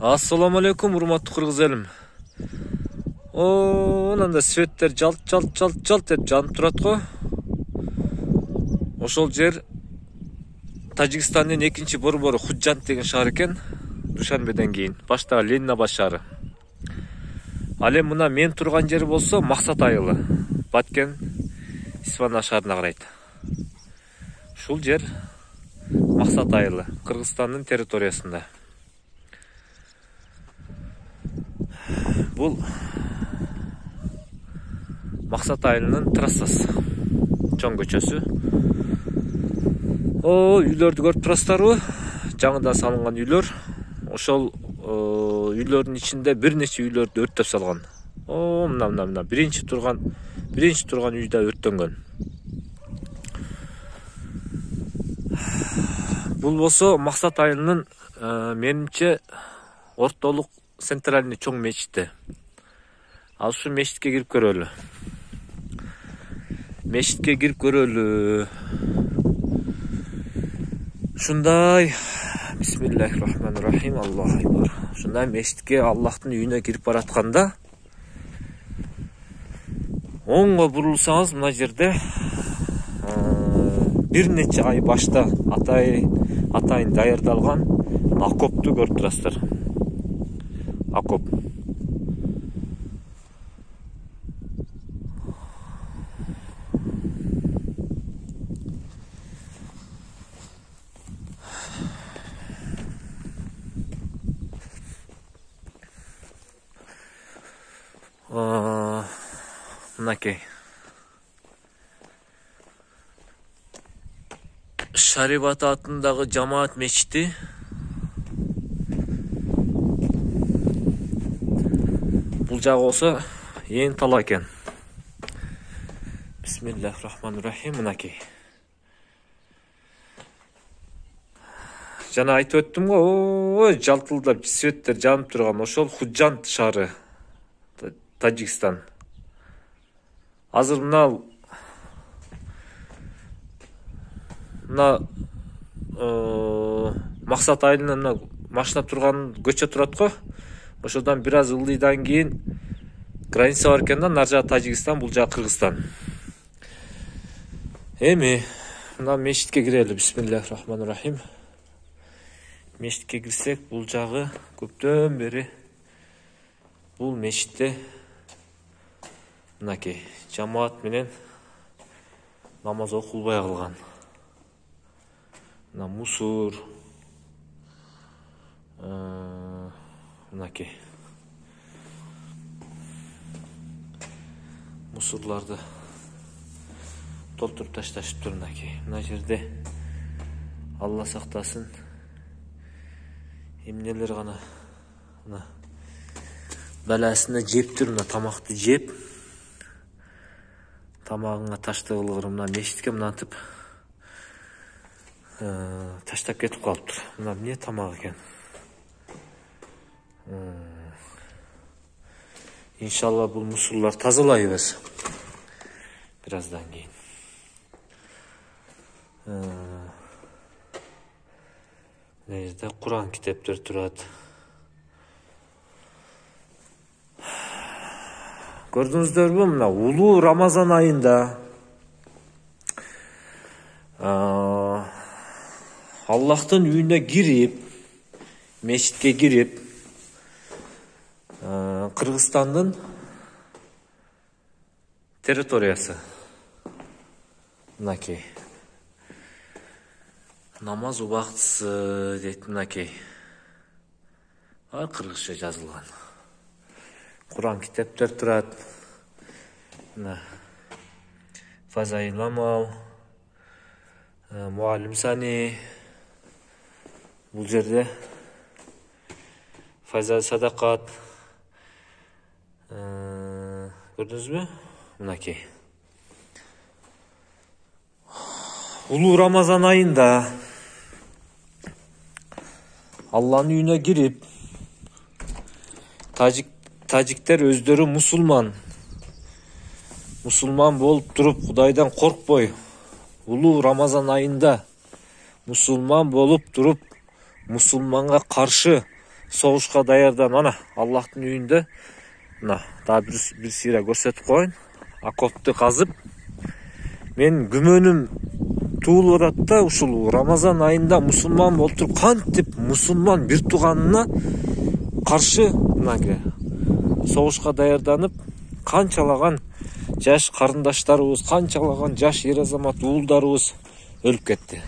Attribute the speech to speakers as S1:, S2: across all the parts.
S1: Assalamu алейкум, урматтуу кыргыз элим. Ананда светтер жалт деп жанып турат го. Ошол жер Тажикстандын экинчи борбору Худжант деген шаар экен. Душанбеден кийин баштагы Ленинабад шаары. Ал эми мына мен турган жер болсо Максат айылы, Баткен Исфана шаарына карайт. Ушул жер Максат айылы, Кыргызстандын территориясында. Бул Максат айылынын трассасы, чоң көчөсү. Үйлөрдү көрүп турасыздарбы? Жаңыдан салынган үйлөр. Ошол үйлөрдүн ичинде бир нече үйлөрдү өрттөп салган. Мына биринчи турган үйдө өрттөнгөн. Бул болсо Максат айылынын менимче ортолук центральный чоң мечити. Ал ушу мечитке кирип көрөлү. Ушундай бисмиллахир-рахманир-рахим, Аллаху акбар. Ушундай мечитке, Аллахтын үйүнө кирип баратканда оңго бурулсаңыз, мына жерде бир нече ай башта атайын даярдалган окопту көрүп турасыздар. Окоп. Мынакей. Шариват атындагы жамаат мечити. Бул жагы болсо эң тала экен. Бисмиллахир-рахманир-рахим, мынакей. Жана айтып өттүм го, жалтылдап светтер жанып турган ошол Худжант шаары, Тажикстан. Азыр мына Максат айылынан машина турган көчө турат го. Ошодан бир аз ылдыйдан кийин граница бар экен да, нар жагы Тажикстан, бул жагы Кыргызстан. Эми мына мечитке кирели. Бисмиллахир-рахманир-рахим. Мечитке кирсек, бул жагы көптөн бери бул мечитте мынакей жамаат менен намаз окулбай калган. Мына мусор, мынакей мусорларды толтуруп ташташыптыр. Мынакей мына жерде Алла сактасын, эмнелер гана мына баласына жептир, мына тамакты жеп, тамагыңа ташты кылгыр, мына мечитке мынантип таштап кетип калыптыр. Мына эмне тамак экен. Иншалла бул мусорлар тазалайбыз бир аздан кийин. Мына жерде Куран китептер турат. Көрдүңүздөрбү, мына улуу Рамазан айында Аллахтын үйүнө кирип, мечитке кирип, Кыргызстандын территориясы. Мынакей намаз убактысы дейт. Мынакей кыргызча жазылган. Куран китептер турат. Мына Фазайламау, Муалим Сани. Бул жерде Файза Садакат. Көрдүңүзбү? Мынакей. Улуу Рамазан айында Алланын үйүнө кирип, тажиктер өздөрү мусулман болуп туруп, Кудайдан коркпой, улуу Рамазан айында мусулман болуп туруп, мусулманга каршы согушка даярдан ана Аллахтын үйүндө мына дагы бир сыйра көрсөтүп коеюн. Окопту казып мен күмөнүм туулуп атат да, ушул Рамазан айында мусулман болуп туруп кантип мусулман бир тууганына каршы мынакей согушка даярданып канчалаган жаш карындаштарыбыз, канчалаган жаш эр азамат уулдарыбыз өлүп кетти.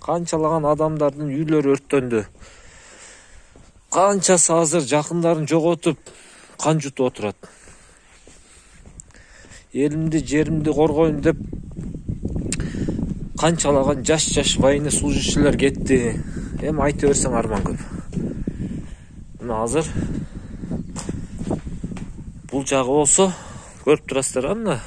S1: Канчалаган адамдардын үйлөрү өрттөндү. Канчасы азыр жакындарын жоготуп, кан жутуп отурат. Элимди, жеримди коргойм деп канчалаган жаш военнослужащийлер кетти. Эми айта берсең арман көп. Мына азыр бул жагы болсо көрүп турасыздар, мына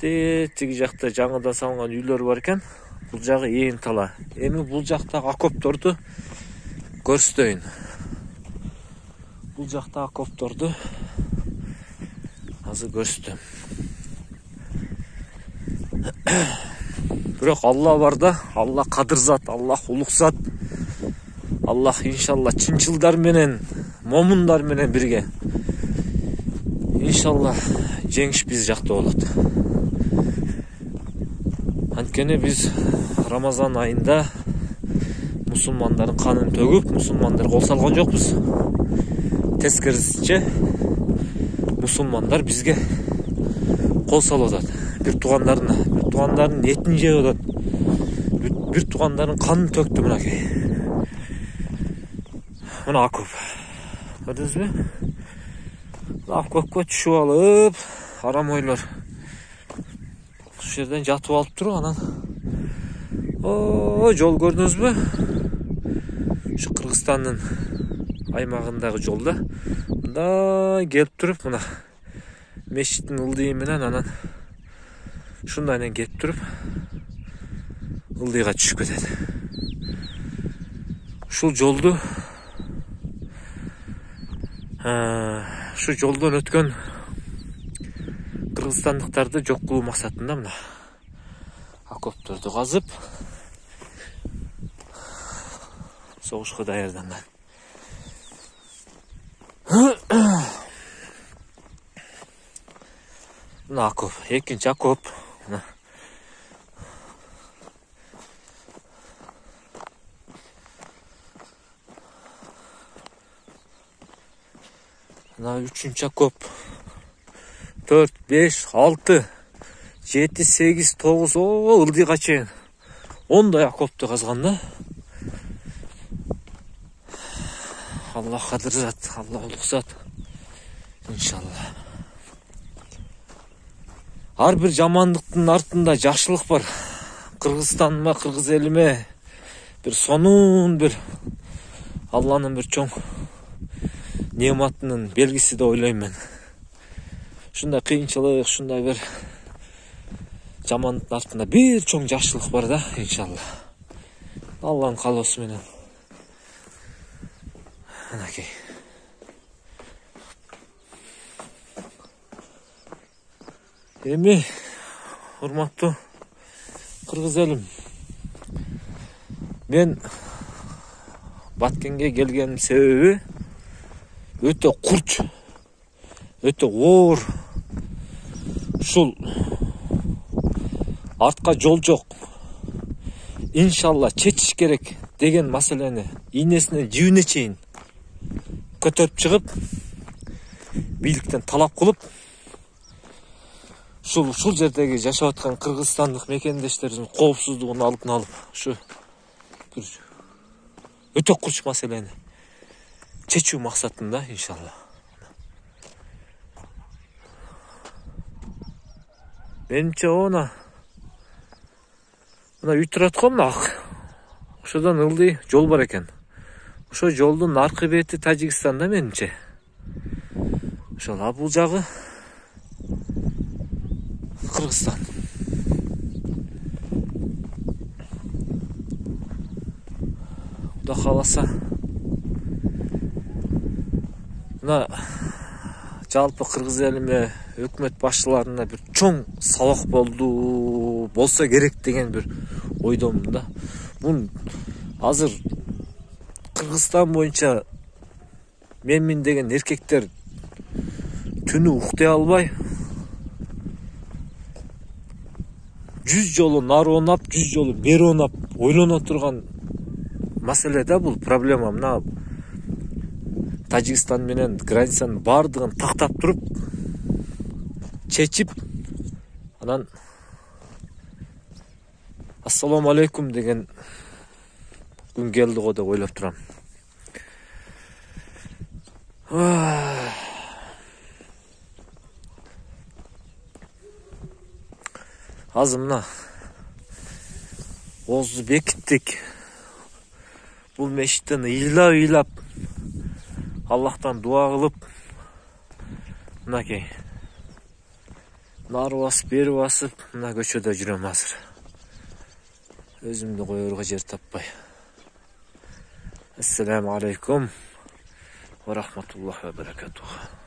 S1: тиги жакта жаңыдан салынган үйлөр бар экен. Бул жагы ээн тала. Эми бул жактагы окопторду көрсөтөйүн. Бул жакта окопторду азыр көрсөтөм. Бирок Алла бар да, Алла кадыр зат, Аллах улук зат. Аллах иншалла чынчылдар менен, момундар менен бирге. Иншалла жеңиш биз жакта болот. Анткени биз Рамазан айында мусулмандардын канын төгүп, мусулмандар кол салган жокпуз. Тескерисинче мусулмандар бизге кол салып атат. Бир туугандардын этин жеп атат. Бир туугандардын канын төктү мынакей. Мына окоп. Көрдүңүзбү? Окопко түшүп алып, арам ойлор. Ушул жерден жатып алып туруп, анан жол көрдүңүзбү? Ушу Кыргызстандын аймагындагы жолда мындай келип туруп, мына мешиттин ылдыйы менен анан ушундай менен келип туруп ылдыйга түшүп кетет. Ушул жолду ушу жолдон өткөн кыргызстандыктарды жок кылуу максатында мына окопторду казып согушка даярданган. Мына окоп, экинчи окоп. Мына үчүнчү окоп. 4, 5, 6, 7, 8, 9, ылдыйга чейин 10дай окопду казган да. Алла кадыр зат, Алла улук зат. Иншалла. Ар бир жамандыктын артында жакшылык бар. Кыргызстаныма, кыргыз элиме бир сонун бир Алланын бир чоң нематынын белгиси деп ойлойм мен. Ушундай кыйынчылык, ушундай бир жамандыктын артында бир чоң жакшылык бар да, иншалла. Алланын каалоосу менен. Анакей. Эми урматтуу кыргыз элим, мен Баткенге келгеним себеби өтө курч, өтө оор. Ушул артка жол жок. Иншалла чечиш керек деген маселени ийнесинен жибине чейин көтөрүп чыгып, бийликтен талап кылып, ушул жердеги жашап аткан кыргызстандык мекендештерибиздин коопсуздугун алдын алып, ушу бир өтө курч маселени чечүү максатында иншалла. Менимче мына үй турат го, мына ошодон ылдый жол бар экен. Ошо жолдун аркы бети Тажикстанда менимче. Ошол бул жагы Кыргызстан. Кудай кааласа, мына жалпы кыргыз элиме, өкмөт башчыларына бир чоң сабак болсо керек деген бир ойдомун да. Бул азыр Кыргызстан боюнча менмин деген эркектер түнү уктай албай 100 жолу нары оонап, 100 жолу бери оонап ойлоно турган маселе да бул проблема. Мына Тажикстан менен границанын бардыгын тактап туруп чечип, анан ассаламу алейкум деген күн келди го деп ойлоп турам. Азыр мына оозду бекиттик. Бул мешіттен ыйлап Аллахтан дуа кылып, мынакей нары басып, бери басып, мына көчөдө жүрөм азыр. Өзүмдү коерго жер таппай. Ассаламу алейкум ва рахматуллахи ва баракатуху.